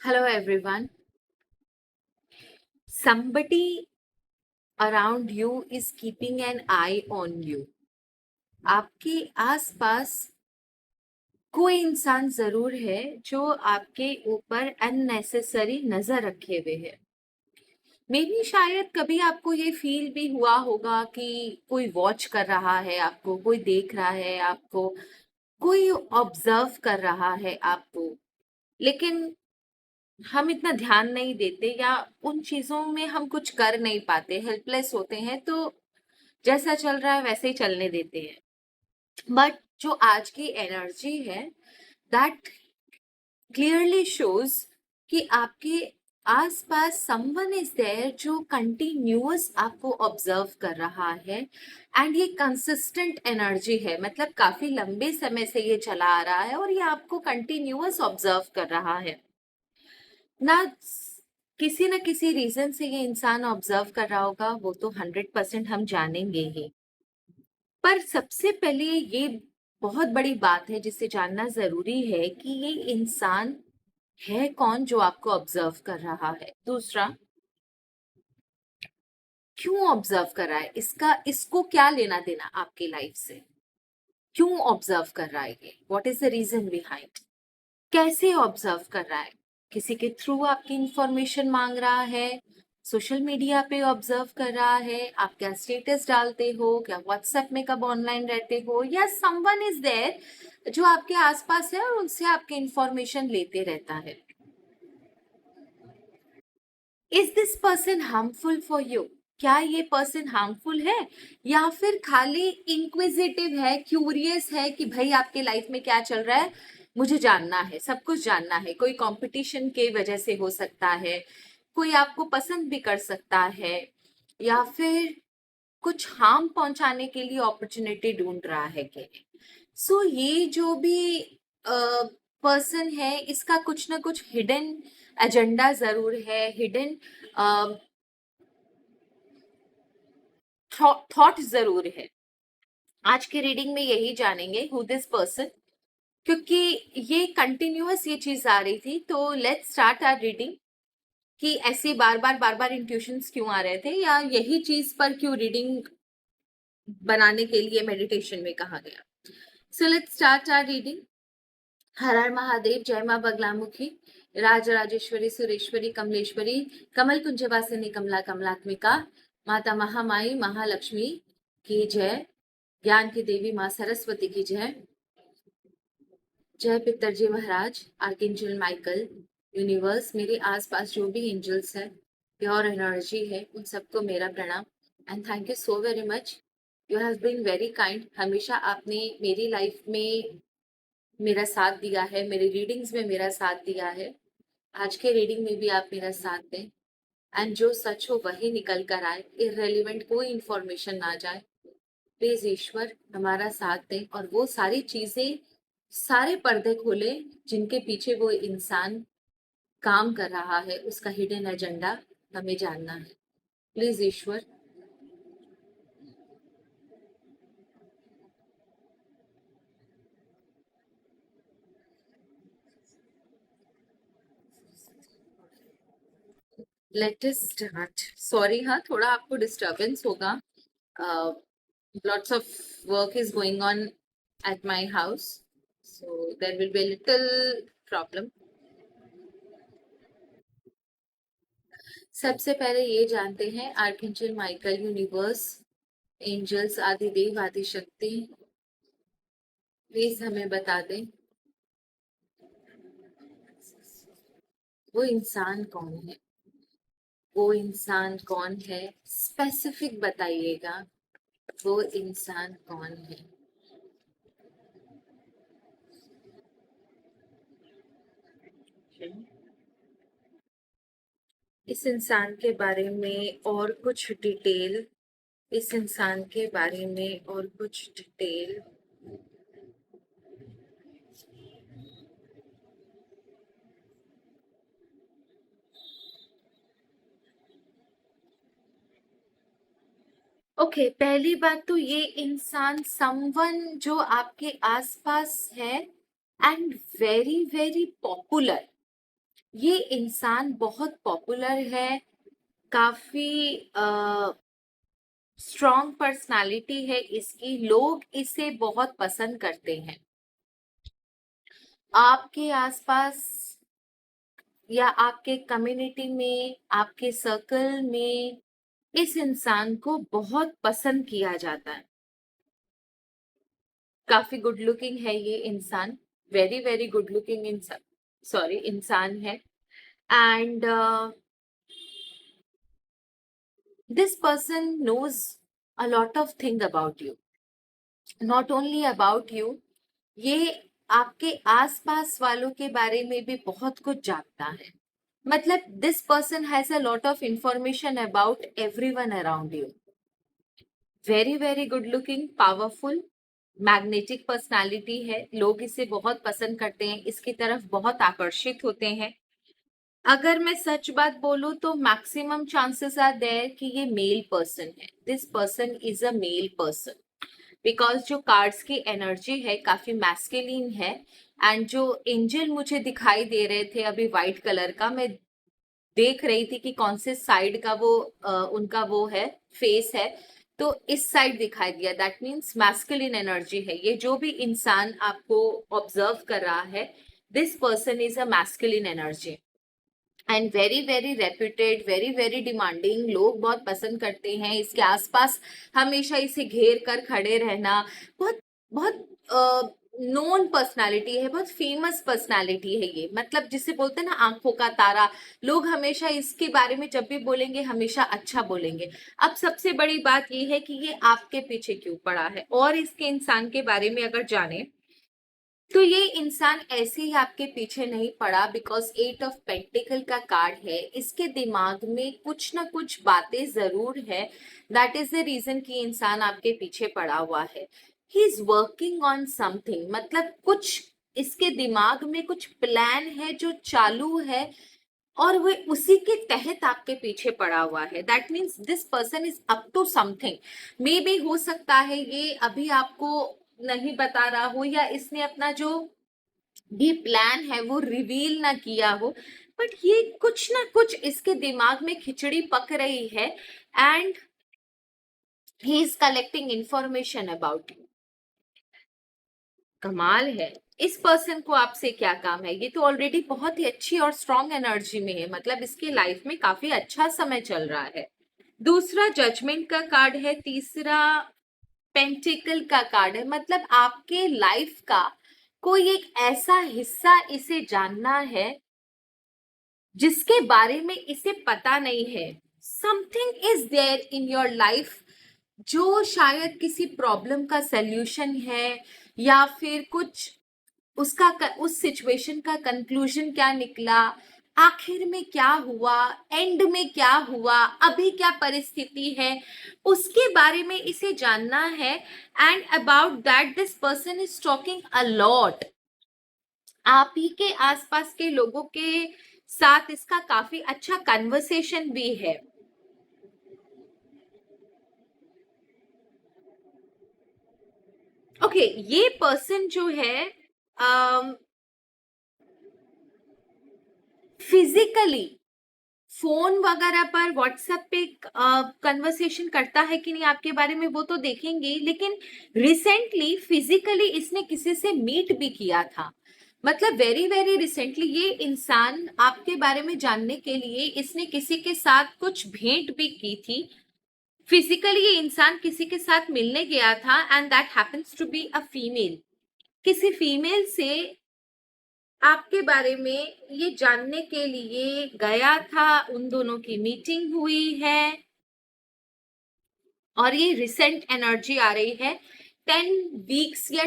Hello everyone. Somebody around you is keeping an eye on you. आपके आसपास कोई इंसान जरूर है जो आपके ऊपर अननेसेसरी नजर रखे हुए है। मे बी शायद कभी आपको ये फील भी हुआ होगा कि कोई वॉच कर रहा है आपको, कोई देख रहा है आपको, कोई ऑब्जर्व कर रहा है आपको। लेकिन हम इतना ध्यान नहीं देते या उन चीजों में हम कुछ कर नहीं पाते, हेल्पलेस होते हैं, तो जैसा चल रहा है वैसे ही चलने देते हैं। बट जो आज की एनर्जी है, दैट क्लियरली शोज कि आपके आसपास समवन इज देयर जो कंटिन्यूअस आपको ऑब्जर्व कर रहा है। एंड ये कंसिस्टेंट एनर्जी है, मतलब काफी लंबे समय से ये चला आ रहा है और ये आपको कंटिन्यूअस ऑब्जर्व कर रहा है ना। किसी न किसी रीजन से ये इंसान ऑब्जर्व कर रहा होगा, वो तो 100% हम जानेंगे ही। पर सबसे पहले ये बहुत बड़ी बात है जिसे जानना जरूरी है कि ये इंसान है कौन जो आपको ऑब्जर्व कर रहा है। दूसरा, क्यों ऑब्जर्व कर रहा है, इसको क्या लेना देना आपकी लाइफ से, क्यों ऑब्जर्व कर रहा है ये, what is the reason behind, कैसे ऑब्जर्व कर रहा है। किसी के थ्रू आपकी इंफॉर्मेशन मांग रहा है, सोशल मीडिया पे ऑब्जर्व कर रहा है, आप क्या स्टेटस डालते हो, क्या व्हाट्सएप में कब ऑनलाइन रहते हो, या समवन इज देयर जो आपके आसपास है और उनसे आपके इंफॉर्मेशन लेते रहता है। Is this person harmful for you, क्या ये पर्सन हार्मफुल है या फिर खाली इंक्विजिटिव है, क्यूरियस है कि भाई आपके लाइफ में क्या चल रहा है, मुझे जानना है, सब कुछ जानना है। कोई कंपटीशन के वजह से हो सकता है, कोई आपको पसंद भी कर सकता है, या फिर कुछ हार्म पहुंचाने के लिए अपॉर्चुनिटी ढूंढ रहा है कि सो ये जो भी पर्सन है, इसका कुछ ना कुछ हिडन एजेंडा जरूर है, हिडन थॉट जरूर है। आज के रीडिंग में यही जानेंगे हु दिस पर्सन, क्योंकि ये कंटिन्यूअस ये चीज आ रही थी। तो लेट्स स्टार्ट आवर रीडिंग कि ऐसे बार बार इंट्यूशंस क्यों आ रहे थे, या यही चीज पर क्यों रीडिंग बनाने के लिए मेडिटेशन में कहा गया। So let's start our reading. हर हर महादेव, जय मां बगलामुखी, राज राजेश्वरी सुरेश्वरी कमलेश्वरी, कमल कुंजवासिनी कमला कमलात्मिका, माता महामाई महालक्ष्मी की जय, ज्ञान की देवी माँ सरस्वती की जय, जय पितरजी महाराज, आर्कएंजल माइकल, यूनिवर्स, मेरे आसपास जो भी एंजल्स है, प्योर एनर्जी है, उन सबको मेरा प्रणाम। And thank you so very much, you have been very kind. हमेशा आपने मेरी लाइफ में मेरा साथ दिया है, मेरी रीडिंग्स में मेरा साथ दिया है, आज के रीडिंग में भी आप मेरा साथ दें। एंड जो सच हो वही निकल कर आए, इररेलेवेंट कोई इंफॉर्मेशन ना जाए। प्लीज ईश्वर हमारा साथ दें और वो सारी चीजें, सारे पर्दे खोले जिनके पीछे वो इंसान काम कर रहा है, उसका हिडन एजेंडा हमें जानना है। Please Ishwar. Let us start. Sorry, हाँ थोड़ा आपको डिस्टरबेंस होगा, lots of work is going on at my house, so there will be a little problem. सबसे पहले ये जानते हैं, archangel Michael, universe, angels, Adidev, Adishakti, please हमें बता दें वो इंसान कौन है, वो इंसान कौन है, स्पेसिफिक बताइएगा, वो इंसान कौन है। इस इंसान के बारे में और कुछ डिटेल, इस इंसान के बारे में और कुछ डिटेल। ओके, पहली बात तो ये इंसान समवन जो आपके आसपास है, एंड वेरी वेरी पॉपुलर, ये इंसान बहुत पॉपुलर है, काफी स्ट्रॉन्ग पर्सनालिटी है इसकी, लोग इसे बहुत पसंद करते हैं। आपके आसपास या आपके कम्युनिटी में, आपके सर्कल में इस इंसान को बहुत पसंद किया जाता है। काफी गुड लुकिंग है ये इंसान, वेरी वेरी गुड लुकिंग इंसान, सॉरी इंसान है। And this person knows a lot of thing about you, not only about you, ये आपके आसपास वालों के बारे में भी बहुत कुछ जानता है। मतलब this person has a lot of information about everyone around you. Very very good looking, powerful, magnetic personality है, लोग इसे बहुत पसंद करते हैं, इसकी तरफ बहुत आकर्षित होते हैं। अगर मैं सच बात बोलूं तो मैक्सिमम चांसेस आर देयर कि ये मेल पर्सन है। This person is a male person, because जो कार्ड्स की एनर्जी है काफी मैस्कुलिन है। एंड जो एंजल मुझे दिखाई दे रहे थे अभी व्हाइट कलर का, मैं देख रही थी कि कौन से साइड का वो उनका वो है, फेस है, तो इस साइड दिखाई दिया। दैट मीन्स मैस्कुलिन एनर्जी है ये। जो भी इंसान आपको ऑब्जर्व कर रहा है, this person is a masculine energy and very very reputed, very very demanding, लोग बहुत पसंद करते हैं इसके आसपास, हमेशा इसे घेर कर खड़े रहना। बहुत बहुत नोन पर्सनालिटी है, बहुत फेमस पर्सनालिटी है ये, मतलब जिसे बोलते हैं ना आंखों का तारा। लोग हमेशा इसके बारे में जब भी बोलेंगे हमेशा अच्छा बोलेंगे। अब सबसे बड़ी बात ये है कि ये आपके पीछे क्यों पड़ा है, और इसके इंसान के बारे में अगर जाने तो ये इंसान ऐसे ही आपके पीछे नहीं पड़ा, बिकॉज 8 ऑफ पेंटिकल का कार्ड है, इसके दिमाग में कुछ ना कुछ बातें जरूर है। दैट इज द रीजन कि इंसान आपके पीछे पड़ा हुआ है। He is working on something, मतलब कुछ इसके दिमाग में कुछ प्लान है जो चालू है, और वो उसी के तहत आपके पीछे पड़ा हुआ है। That means this person is up to something. Maybe हो सकता है ये अभी आपको नहीं बता रहा हो, या इसने अपना जो भी प्लान है वो रिवील ना किया हो, बट ये कुछ ना कुछ इसके दिमाग में खिचड़ी पक रही है। And he is collecting information about you. कमाल है। इस पर्सन को आपसे क्या काम है, ये तो ऑलरेडी बहुत ही अच्छी और स्ट्रॉन्ग एनर्जी में है, मतलब इसके लाइफ में काफी अच्छा समय चल रहा है। दूसरा जजमेंट का कार्ड है, तीसरा पेंटिकल का कार्ड है, मतलब आपके लाइफ का कोई एक ऐसा हिस्सा इसे जानना है जिसके बारे में इसे पता नहीं है। Something is there in your life जो शायद किसी प्रॉब्लम का सल्यूशन है, या फिर कुछ उस सिचुएशन का कंक्लूजन क्या निकला, आखिर में क्या हुआ, एंड में क्या हुआ, अभी क्या परिस्थिति है, उसके बारे में इसे जानना है। And about that this person is talking a lot. आप ही के आसपास के लोगों के साथ इसका काफी अच्छा कन्वर्सेशन भी है। ओके, ये पर्सन जो है फिजिकली फोन वगैरह पर व्हाट्सएप पे कन्वर्सेशन करता है कि नहीं आपके बारे में वो तो देखेंगे, लेकिन रिसेंटली फिजिकली इसने किसी से मीट भी किया था। मतलब वेरी वेरी रिसेंटली ये इंसान आपके बारे में जानने के लिए इसने किसी के साथ कुछ भेंट भी की थी। फिजिकली ये इंसान किसी के साथ मिलने गया था, and that happens to be a female. किसी फीमेल से आपके बारे में ये जानने के लिए गया था, उन दोनों की मीटिंग हुई है, और ये रिसेंट एनर्जी आ रही है। 10 वीक्स या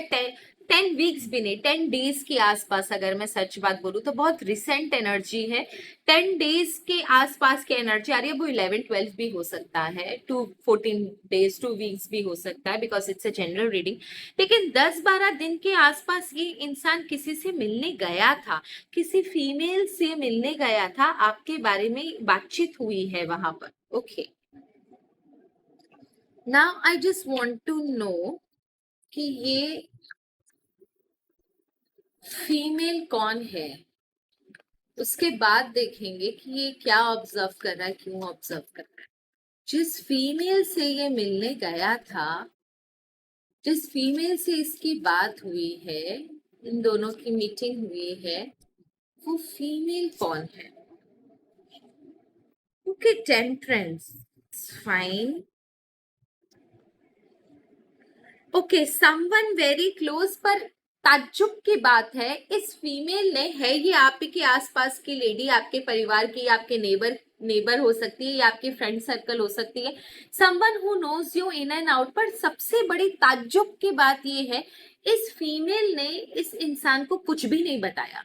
10 वीक्स भी नहीं, 10 डेज के आसपास, अगर मैं सच बात बोलूं तो बहुत रिसेंट एनर्जी है। 10 डेज के आसपास की एनर्जी आ रही है। वो 11-12 भी हो सकता है, 14 डेज, 2 वीक्स भी हो सकता है, because it's a general reading. लेकिन 10-12 दिन के आसपास ये इंसान किसी से मिलने गया था, किसी फीमेल से मिलने गया था, आपके बारे में बातचीत हुई है वहां पर। Okay, now I just want to know कि ये फीमेल कौन है। उसके बाद देखेंगे कि ये क्या ऑब्जर्व कर रहा है, क्यों ऑब्जर्व कर रहा है। जिस फीमेल से ये मिलने गया था, जिस फीमेल से इसकी बात हुई है, इन दोनों की मीटिंग हुई है, वो फीमेल कौन है? Okay, temperance, fine. Okay, someone very close, पर ताज्जुब की बात है, इस फीमेल ने, है ये आप ही के आसपास की लेडी, आपके परिवार की, आपके नेबर नेबर हो सकती है, या आपकी फ्रेंड सर्कल हो सकती है, someone who knows you in and out. पर सबसे बड़ी ताज्जुब की बात ये है, इस फीमेल ने इस इंसान को कुछ भी नहीं बताया।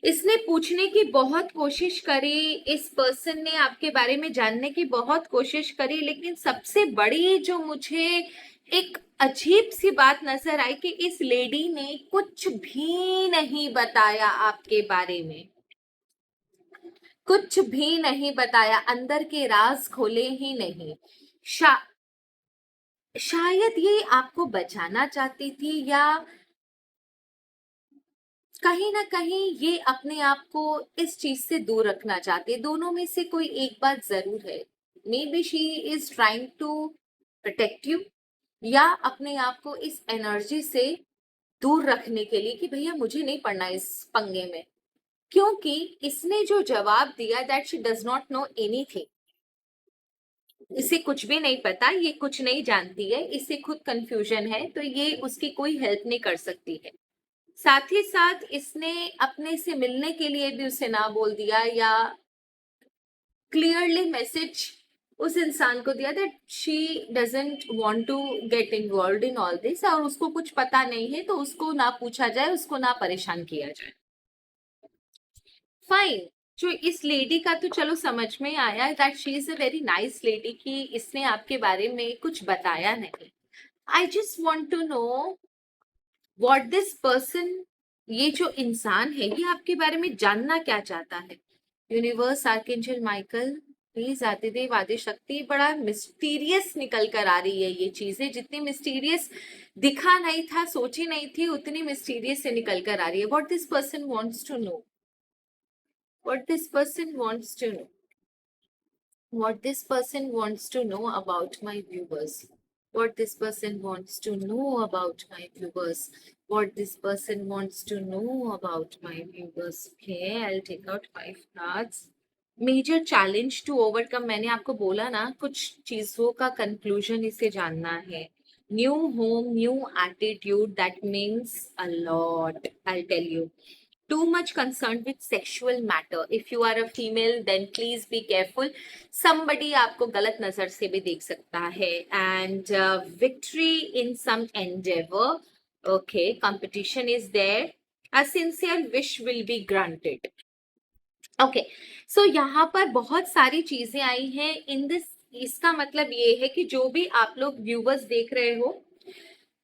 इसने पूछने की बहुत कोशिश करी, इस पर्सन ने आपके बारे में जानने की बहुत कोशिश करी, लेकिन सबसे बड़ी जो मुझे एक अजीब सी बात नजर आई कि इस लेडी ने कुछ भी नहीं बताया आपके बारे में, कुछ भी नहीं बताया, अंदर के राज खोले ही नहीं। शा, शायद ये आपको बचाना चाहती थी, या कहीं ना कहीं ये अपने आप को इस चीज से दूर रखना चाहती है। दोनों में से कोई एक बात जरूर है, maybe she is trying to protect you, या अपने आप को इस एनर्जी से दूर रखने के लिए कि भैया मुझे नहीं पड़ना इस पंगे में। क्योंकि इसने जो जवाब दिया, that she does not know anything, इसे कुछ भी नहीं पता, ये कुछ नहीं जानती है, इसे खुद कंफ्यूजन है, तो ये उसकी कोई हेल्प नहीं कर सकती है। साथ ही साथ इसने अपने से मिलने के लिए भी उसे ना बोल दिया, या क्लियरली मैसेज उस इंसान को दिया that she doesn't want to get involve in all this, और उसको कुछ पता नहीं है, तो उसको ना पूछा जाए, उसको ना परेशान किया जाए। फाइन। जो इस लेडी का तो चलो समझ में आया that she is a very nice lady, कि इसने आपके बारे में कुछ बताया नहीं। I just want to know what this person, ये जो इंसान है, ये आपके बारे में जानना क्या चाहता है। यूनिवर्स, आर्कएंजल माइकल, प्लीज आदिदेव, आदि शक्ति, बड़ा मिस्टीरियस निकल कर आ रही है ये चीजें, जितनी मिस्टीरियस दिखा नहीं था, सोची नहीं थी, उतनी मिस्टीरियस से निकल कर आ रही है। What this person wants to know, what this person wants to know, what this person wants to know about my viewers, what this person wants to know about my viewers, what this person wants to know about my viewers. Okay, I'll take out 5 cards. Major challenge to overcome, मैंने आपको बोला ना, कुछ चीजों का conclusion इसे जानना है। New home, new attitude, that means a lot, I tell you. too much concerned with sexual matter. If you are a female, then please be careful. Somebody आपको गलत नजर से भी देख सकता है. And victory in some endeavor. Okay, competition is there. A sincere wish will be granted. Okay, so यहाँ पर बहुत सारी चीजें आई हैं इन दिस। इसका मतलब ये है कि जो भी आप लोग व्यूवर्स देख रहे हो,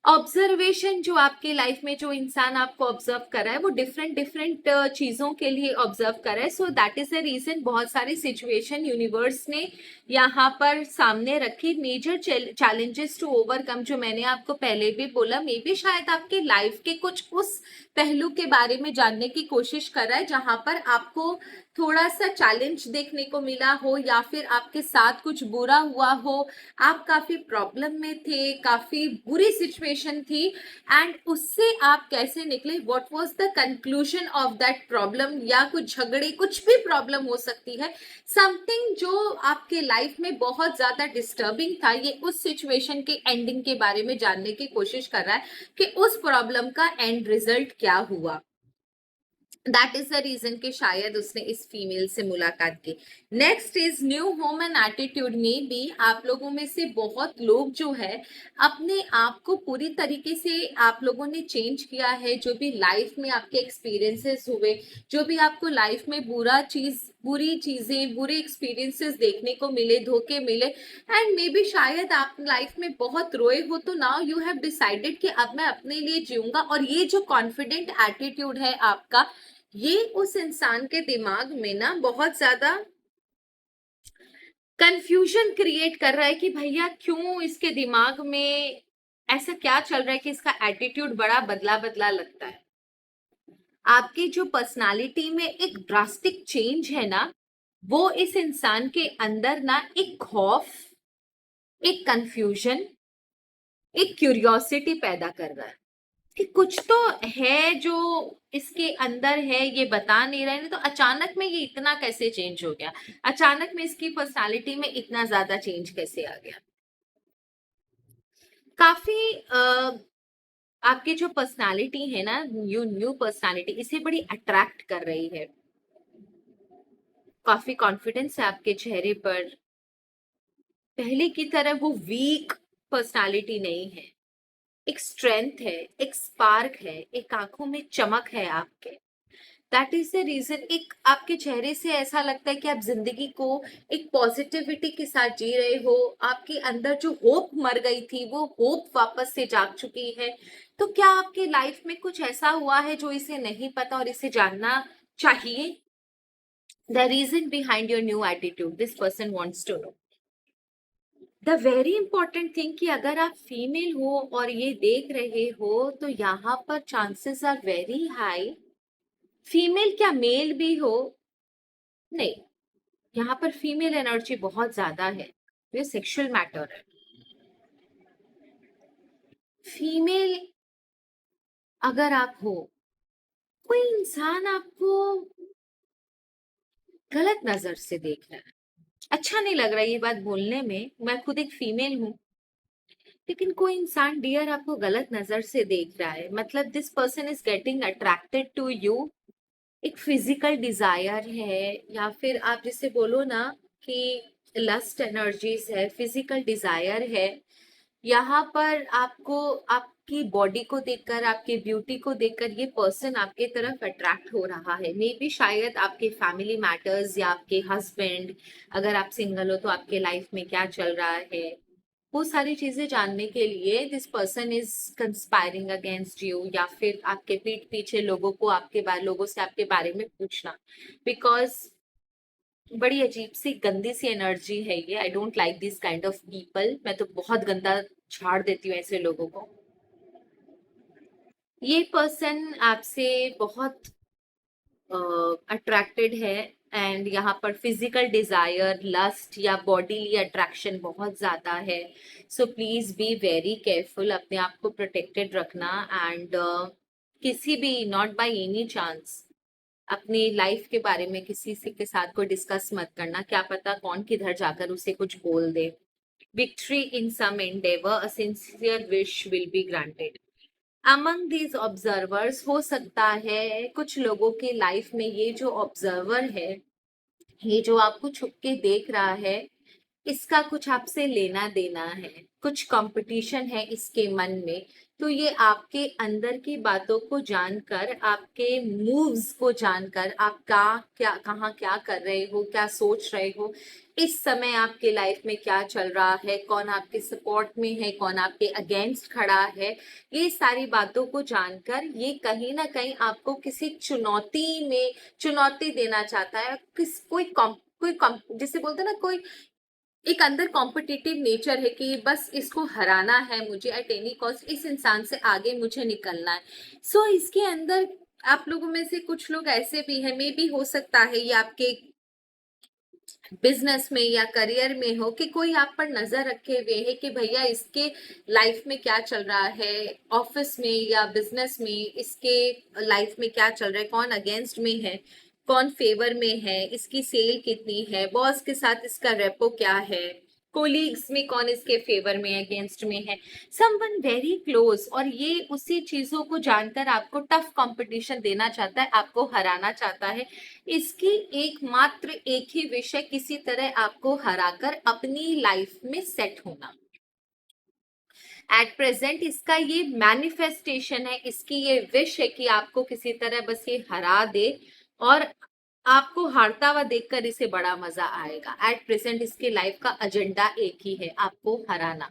ऑब्जर्वेशन जो आपके लाइफ में जो इंसान आपको ऑब्जर्व कर रहा है, वो डिफरेंट डिफरेंट चीजों के लिए ऑब्जर्व कर रहा है। So that is the reason बहुत सारी सिचुएशन यूनिवर्स ने यहाँ पर सामने रखी। मेजर चैलेंजेस टू ओवरकम, जो मैंने आपको पहले भी बोला, मे बी शायद आपके लाइफ के कुछ उस पहलू के बारे में जानने की कोशिश कर रहा है जहां पर आपको थोड़ा सा चैलेंज देखने को मिला हो, या फिर आपके साथ कुछ बुरा हुआ हो, आप काफी प्रॉब्लम में थे, काफी बुरी सिचुएशन थी, एंड उससे आप कैसे निकले, what was the conclusion of that problem, या कुछ झगड़े, कुछ भी प्रॉब्लम हो सकती है, समथिंग जो आपके लाइफ में बहुत ज्यादा डिस्टर्बिंग था, ये उस सिचुएशन के एंडिंग के बारे में जानने की कोशिश कर रहा है कि उस प्रॉब्लम का एंड रिजल्ट क्या हुआ। दैट इज द रीजन कि शायद उसने इस फीमेल से मुलाकात की। Next is new home and attitude में भी आप लोगों में से बहुत लोग जो है अपने आप को पूरी तरीके से आप लोगों ने चेंज किया है। जो भी लाइफ में आपके एक्सपीरियंसेस हुए, जो भी आपको लाइफ में बुरी चीजें, बुरे एक्सपीरियंसेस देखने को मिले, धोखे मिले, एंड मे बी शायद आप लाइफ में बहुत रोए हो, तो नाउ यू हैव डिसाइडेड कि अब मैं अपने लिए जीऊंगा। और ये जो कॉन्फिडेंट एटीट्यूड है आपका, ये उस इंसान के दिमाग में ना बहुत ज्यादा कंफ्यूजन क्रिएट कर रहा है कि भैया क्यों इसके दिमाग में ऐसा क्या चल रहा है कि इसका एटीट्यूड बड़ा बदला बदला लगता है। आपकी जो पर्सनालिटी में एक ड्रास्टिक चेंज है ना, वो इस इंसान के अंदर ना एक खौफ, एक कंफ्यूजन, एक क्यूरियोसिटी पैदा कर रहा है कि कुछ तो है जो इसके अंदर है, ये बता नहीं रहे, नहीं तो अचानक में ये इतना कैसे चेंज हो गया, अचानक में इसकी पर्सनालिटी में इतना ज्यादा चेंज कैसे आ गया। काफी आपकी जो पर्सनालिटी है ना, न्यू पर्सनालिटी इसे बड़ी अट्रैक्ट कर रही है। काफी कॉन्फिडेंस है आपके चेहरे पर, पहले की तरह वो वीक पर्सनालिटी नहीं है, एक स्ट्रेंथ है, एक स्पार्क है, एक आंखों में चमक है आपके। दैट इज द रीजन, एक आपके चेहरे से ऐसा लगता है कि आप जिंदगी को एक पॉजिटिविटी के साथ जी रहे हो। आपके अंदर जो होप मर गई थी वो होप वापस से जाग चुकी है। तो क्या आपके लाइफ में कुछ ऐसा हुआ है जो इसे नहीं पता और इसे जानना चाहिए? The reason behind your new attitude this person wants to know. The very important thing कि अगर आप फीमेल हो और ये देख रहे हो तो यहाँ पर chances are very high, female क्या मेल भी हो, नहीं, यहाँ पर फीमेल एनर्जी बहुत ज्यादा है, ये सेक्सुअल मैटर है। फीमेल अगर आप हो, कोई इंसान आपको गलत नजर से देख रहा है, अच्छा नहीं लग रहा है ये बात बोलने में, मैं खुद एक फीमेल हूँ, लेकिन कोई इंसान डियर आपको गलत नजर से देख रहा है, मतलब this person is getting attracted to you. एक फिजिकल डिजायर है, या फिर आप जिसे बोलो ना कि लस्ट एनर्जीज है, फिजिकल डिजायर है। यहाँ पर आपको आपकी बॉडी को देखकर, आपके ब्यूटी को देखकर ये पर्सन आपके तरफ अट्रैक्ट हो रहा है। मे बी शायद आपके फैमिली मैटर्स या आपके हस्बैंड, अगर आप सिंगल हो तो आपके लाइफ में क्या चल रहा है, वो सारी चीजें जानने के लिए this person is conspiring against you, या फिर आपके पीठ पीछे लोगों से आपके बारे में पूछना। बिकॉज बड़ी अजीब सी गंदी सी एनर्जी है ये, I don't like this kind of people, मैं तो बहुत गंदा झाड़ देती हूँ ऐसे लोगों को। ये पर्सन आपसे बहुत अट्रैक्टेड है, एंड यहाँ पर फिजिकल डिजायर, लस्ट या बॉडीली अट्रैक्शन बहुत ज्यादा है। So please be very careful, अपने आप को प्रोटेक्टेड रखना, एंड किसी भी, नॉट बाय एनी चांस, अपनी लाइफ के बारे में किसी से के साथ कोई डिस्कस मत करना, क्या पता कौन किधर जाकर उसे कुछ बोल दे। Victory in some endeavour, a sincere wish will be granted. Among these observers, हो सकता है कुछ लोगों के लाइफ में ये जो ऑब्जर्वर है, ये जो आपको छुप के देख रहा है, इसका कुछ आपसे लेना देना है, कुछ कंपटीशन है इसके मन में। तो ये आपके अंदर की बातों को जानकर, आपके मूव्स को जानकर, आप क्या क्या कहाँ क्या कर रहे हो, क्या सोच रहे हो, इस समय आपके लाइफ में क्या चल रहा है, कौन आपके सपोर्ट में है, कौन आपके अगेंस्ट खड़ा है, ये सारी बातों को जानकर ये कहीं ना कहीं आपको किसी चुनौती में चुनौती देना चाहता है। किस कोई जिसे बोलते हैं ना, कोई एक अंदर कॉम्पिटिटिव नेचर है कि बस इसको हराना है मुझे एट एनी कॉस्ट, इस इंसान से आगे मुझे निकलना है। सो इसके अंदर आप लोगों में से कुछ लोग ऐसे भी हैं, मे भी हो सकता है ये आपके बिजनेस में या करियर में हो कि कोई आप पर नजर रखे हुए है कि भैया इसके लाइफ में क्या चल रहा है, ऑफिस में या बिजनेस में इसके लाइफ में क्या चल रहा है, कौन अगेंस्ट में है, कौन फेवर में है, इसकी सेल कितनी है, बॉस के साथ इसका रेपो क्या है, कोलीग्स में कौन इसके फेवर में अगेंस्ट में है, समवन वेरी क्लोज। और ये उसी चीजों को जानकर आपको टफ कंपटीशन देना चाहता है, आपको हराना चाहता है। इसकी एकमात्र एक ही विषय, किसी तरह आपको हराकर अपनी लाइफ में सेट होना। एट प्रेजेंट इसका ये मैनिफेस्टेशन है, इसकी ये विश है कि आपको किसी तरह बस ये हरा दे, और आपको हारता हुआ देखकर इसे बड़ा मजा आएगा। एट प्रेजेंट इसके लाइफ का एजेंडा एक ही है, आपको हराना।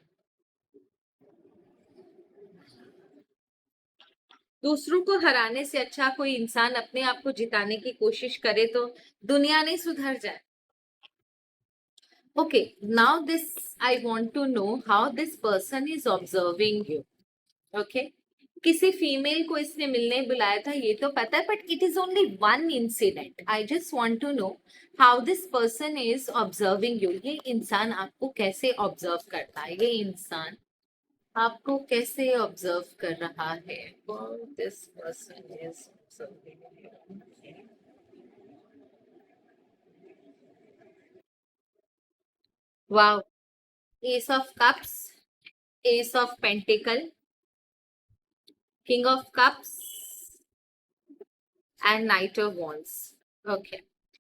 दूसरों को हराने से अच्छा कोई इंसान अपने आप को जिताने की कोशिश करे तो दुनिया नहीं सुधर जाए। Okay, now this I want to know how this person is observing you. Okay, किसी फीमेल को इसने मिलने बुलाया था ये तो पता है, but it is only one incident. I just want to know how this person is observing you. ये इंसान आपको कैसे ऑब्जर्व करता है, ये इंसान आपको कैसे ऑब्जर्व कर रहा है. This person is observing you. Wow. S of cups, S of pentacle, king of cups and night of wands. Okay,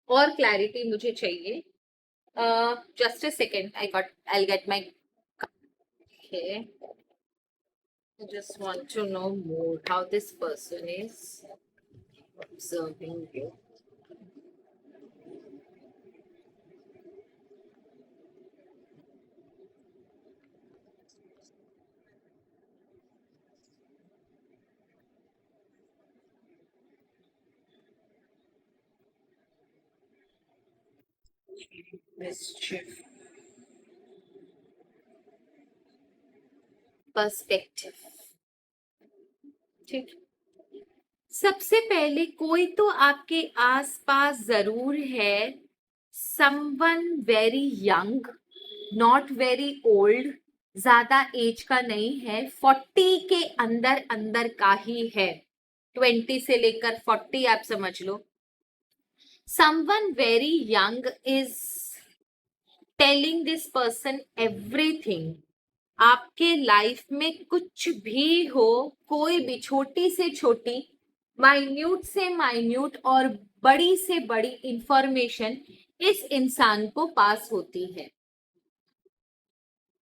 और क्लैरिटी मुझे चाहिए. Just a second. I'll get my. Okay. I just want to know more how this person is observing you. Mischief. Perspective. ठीक. सबसे पहले कोई तो आपके आसपास जरूर है. Someone very young, not very old. ज्यादा एज का नहीं है, 40 के अंदर अंदर का ही है. 20 से लेकर 40 आप समझ लो. Someone very young is telling this person everything. आपके लाइफ में कुछ भी हो, कोई भी छोटी से छोटी, माइन्यूट से माइन्यूट और बड़ी से बड़ी इंफॉर्मेशन इस इंसान को पास होती है.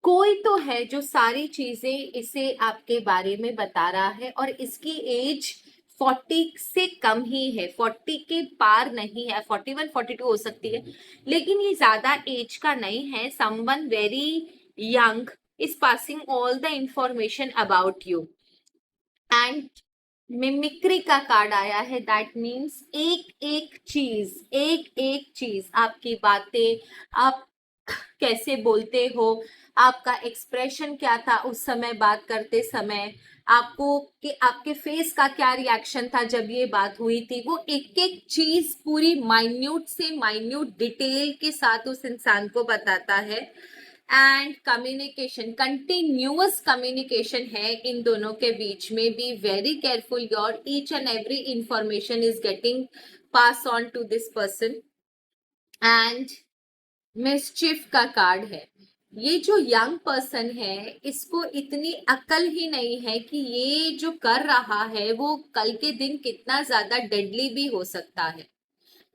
कोई तो है जो सारी चीजें इसे आपके बारे में बता रहा है और इसकी एज 40 से कम ही है, 40 के पार नहीं है. 41 42 हो सकती है, लेकिन ये ज्यादा एज का नहीं है. Someone very young is passing all the information about you. And mimicry का कार्ड आया है. दैट मीन्स एक एक चीज आपकी बातें, आप कैसे बोलते हो, आपका एक्सप्रेशन क्या था उस समय बात करते समय, आपको कि आपके फेस का क्या रिएक्शन था जब ये बात हुई थी, वो एक एक चीज पूरी माइन्यूट से माइन्यूट डिटेल के साथ उस इंसान को बताता है. एंड कम्युनिकेशन, कंटिन्यूअस कम्युनिकेशन है इन दोनों के बीच में. Be very careful, your each and every information is getting pass on to this person. And mischief का कार्ड है. ये जो यंग पर्सन है इसको इतनी अकल ही नहीं है कि ये जो कर रहा है वो कल के दिन कितना ज्यादा डेडली भी हो सकता है.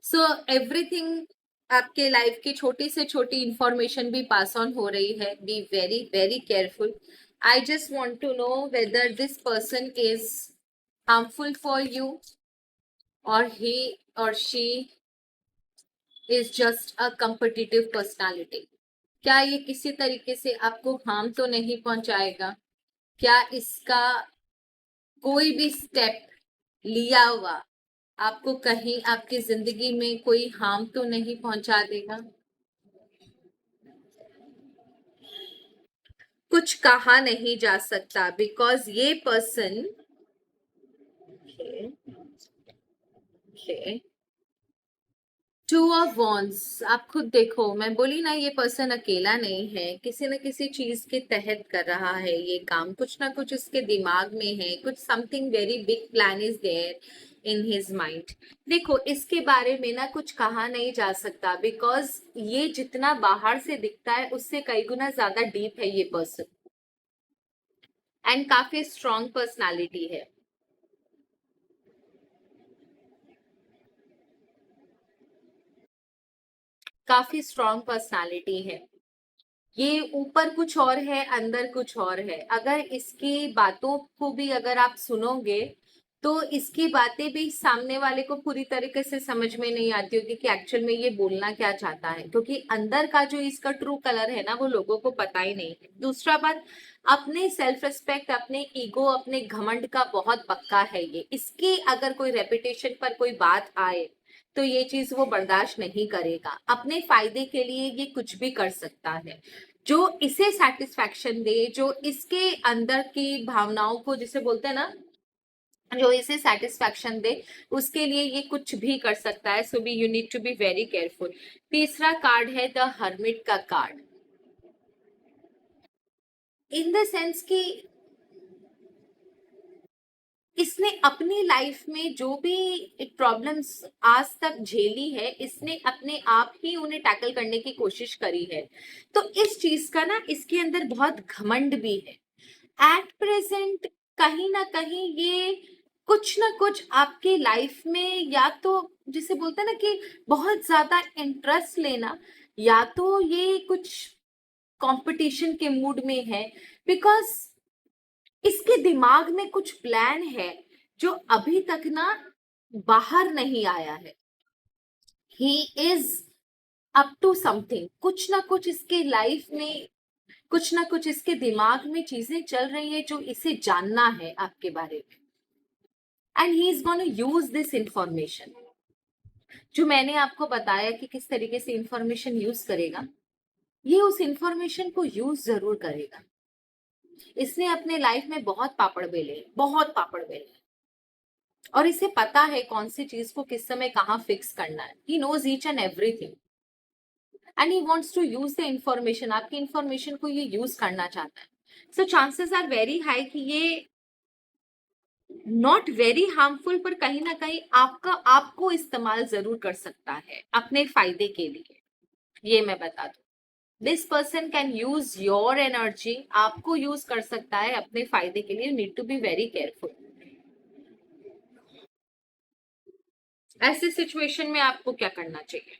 सो एवरीथिंग, आपके लाइफ की छोटी से छोटी इंफॉर्मेशन भी पास ऑन हो रही है. Be very very careful. I just want to know whether this person is harmful for you और ही और she is just a competitive personality. क्या ये किसी तरीके से आपको हार्म तो नहीं पहुंचाएगा? क्या इसका कोई भी स्टेप लिया हुआ आपको कहीं आपकी जिंदगी में कोई हार्म तो नहीं पहुंचा देगा? कुछ कहा नहीं जा सकता बिकॉज ये पर्सन. Two of wands. आप खुद देखो, मैं बोली ना ये पर्सन अकेला नहीं है, किसी न किसी चीज के तहत कर रहा है ये काम. कुछ ना कुछ उसके दिमाग में है, कुछ something very big plan is there in his mind. देखो, इसके बारे में ना कुछ कहा नहीं जा सकता बिकॉज ये जितना बाहर से दिखता है उससे कई गुना ज्यादा डीप है ये पर्सन. एंड काफी स्ट्रॉन्ग पर्सनालिटी है. काफी स्ट्रॉन्ग पर्सनालिटी है. ये ऊपर कुछ और है, अंदर कुछ और है. अगर इसकी बातों को भी अगर आप सुनोगे तो इसकी बातें भी सामने वाले को पूरी तरीके से समझ में नहीं आती होगी कि एक्चुअल में ये बोलना क्या चाहता है, क्योंकि अंदर का जो इसका ट्रू कलर है ना वो लोगों को पता ही नहीं है. दूसरा बात, अपने सेल्फ रिस्पेक्ट, अपने ईगो, अपने घमंड का बहुत पक्का है ये. इसकी अगर कोई रेपुटेशन पर कोई बात आए तो ये चीज वो बर्दाश्त नहीं करेगा. अपने फायदे के लिए ये कुछ भी कर सकता है. जो इसे सेटिस्फैक्शन दे, जो इसके अंदर की भावनाओं को जिसे बोलते हैं ना जो इसे सेटिस्फैक्शन दे, उसके लिए ये कुछ भी कर सकता है। So be you need to be very careful. तीसरा कार्ड है द हर्मिट का कार्ड। इन द सेंस कि इसने अपनी लाइफ में जो भी प्रॉब्लम्स आज तक झेली है, इसने अपने आप ही उन्हें टैकल करने की कोशिश करी है। तो इस चीज का ना इसके अंदर बहुत घमंड भी है। एट प्रेजेंट कहीं ना कहीं ये कुछ ना कुछ आपके लाइफ में, या तो जिसे बोलते हैं ना कि बहुत ज्यादा इंटरेस्ट लेना, या तो ये कुछ कंपटीशन के मूड में है। बिकॉज इसके दिमाग में कुछ प्लान है जो अभी तक ना बाहर नहीं आया है। He is up to something. कुछ ना कुछ इसके लाइफ में, कुछ ना कुछ इसके दिमाग में चीजें चल रही है जो इसे जानना है आपके बारे में। And he is gonna use this information. जो मैंने आपको बताया कि किस तरीके से इंफॉर्मेशन यूज करेगा, ये उस इंफॉर्मेशन को यूज जरूर करेगा। इसने अपने लाइफ में बहुत पापड़ बेले, बहुत पापड़ बेले, और इसे पता है कौन सी चीज को किस समय कहाँ फिक्स करना है। He knows each and everything and he wants to use the information. आपकी इंफॉर्मेशन को ये यूज करना चाहता है। So chances are very high कि ये नॉट वेरी हार्मफुल, पर कहीं ना कहीं आपको इस्तेमाल जरूर कर सकता है अपने फायदे के लिए। ये मैं बता दूं, this person can use your energy, आपको यूज कर सकता है अपने फायदे के लिए। You need to be very careful. ऐसे सिचुएशन में आपको क्या करना चाहिए?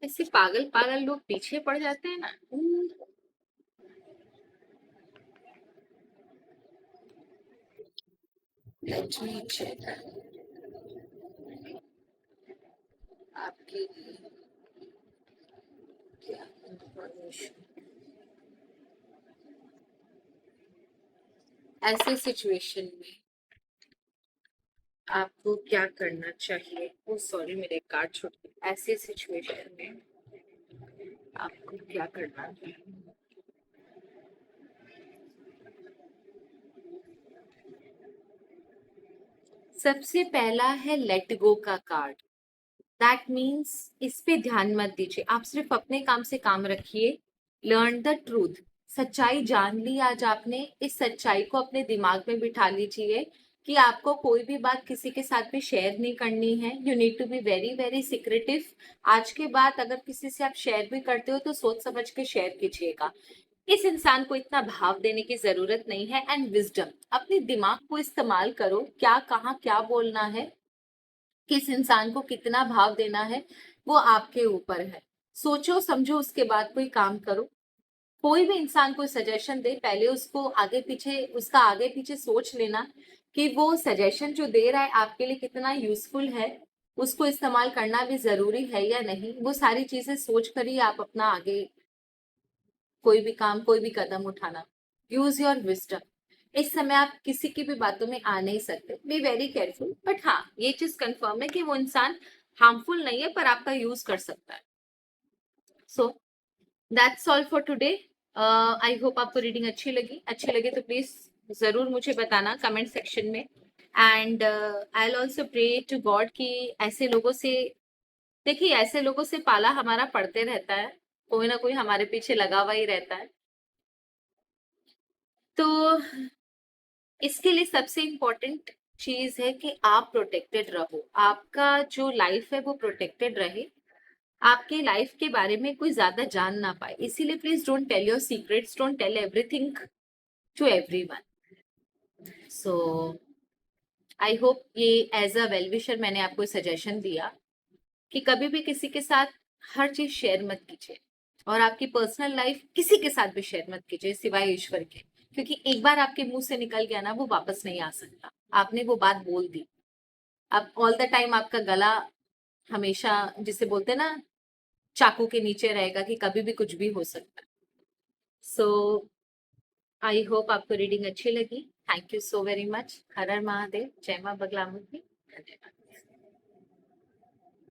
ऐसे पागल पागल लोग पीछे पड़ जाते हैं ना। Let me check आपकी क्या इंफॉर्मेशन। ऐसे सिचुएशन में आपको क्या करना चाहिए? ओ सॉरी, मेरे कार्ड छूट गए। ऐसे सिचुएशन में आपको क्या करना चाहिए? सबसे पहला है लेट गो का कार्ड। दैट मीन्स इस पे ध्यान मत दीजिए, आप सिर्फ अपने काम से काम रखिए। Learn the truth. सच्चाई जान ली आज आपने, इस सच्चाई को अपने दिमाग में बिठा लीजिए कि आपको कोई भी बात किसी के साथ भी शेयर नहीं करनी है। You need to be very very secretive. आज के बाद अगर किसी से आप शेयर भी करते हो तो सोच समझ के शेयर कीजिएगा। इस इंसान को इतना भाव देने की जरूरत नहीं है। एंड विजडम, अपने दिमाग को इस्तेमाल करो, क्या कहाँ क्या बोलना है, किस इंसान को कितना भाव देना है, वो आपके ऊपर है। सोचो समझो, उसके बाद कोई काम करो। कोई भी इंसान कोई सजेशन दे, पहले उसको आगे पीछे, उसका आगे पीछे सोच लेना कि वो सजेशन जो दे रहा है आपके लिए कितना यूजफुल है, उसको इस्तेमाल करना भी जरूरी है या नहीं। वो सारी चीजें सोच कर ही आप अपना आगे कोई भी काम, कोई भी कदम उठाना। Use your wisdom. इस समय आप किसी की भी बातों में आ नहीं सकते। B very careful. बट हाँ, ये चीज कंफर्म है कि वो इंसान हार्मफुल नहीं है, पर आपका यूज कर सकता है। So that's all for today. I hope आपको रीडिंग अच्छी लगे तो प्लीज जरूर मुझे बताना कमेंट सेक्शन में। And I will also pray to God कि ऐसे लोगों से, देखिए ऐसे लोगों से पाला हमारा पड़ते रहता है, कोई ना कोई हमारे पीछे लगा हुआ ही रहता है। तो इसके लिए सबसे इम्पोर्टेंट चीज है कि आप प्रोटेक्टेड रहो, आपका जो लाइफ है वो प्रोटेक्टेड रहे, आपके लाइफ के बारे में कोई ज्यादा जान ना पाए। इसीलिए please don't tell your secrets, don't tell everything to everyone. So I hope ये एज अ वेल विशर मैंने आपको सजेशन दिया कि कभी भी किसी के साथ हर चीज शेयर मत कीजिए, और आपकी पर्सनल लाइफ किसी के साथ भी शेयर मत कीजिए सिवाय ईश्वर के। क्योंकि एक बार आपके मुंह से निकल गया ना, वो वापस नहीं आ सकता। आपने वो बात बोल दी, अब ऑल द टाइम आपका गला हमेशा, जिसे बोलते हैं ना, चाकू के नीचे रहेगा कि कभी भी कुछ भी हो सकता है। सो आई होप आपको रीडिंग अच्छी लगी। Thank you so very much. हर हर महादेव, जय मां बगलामुखी। धन्यवाद।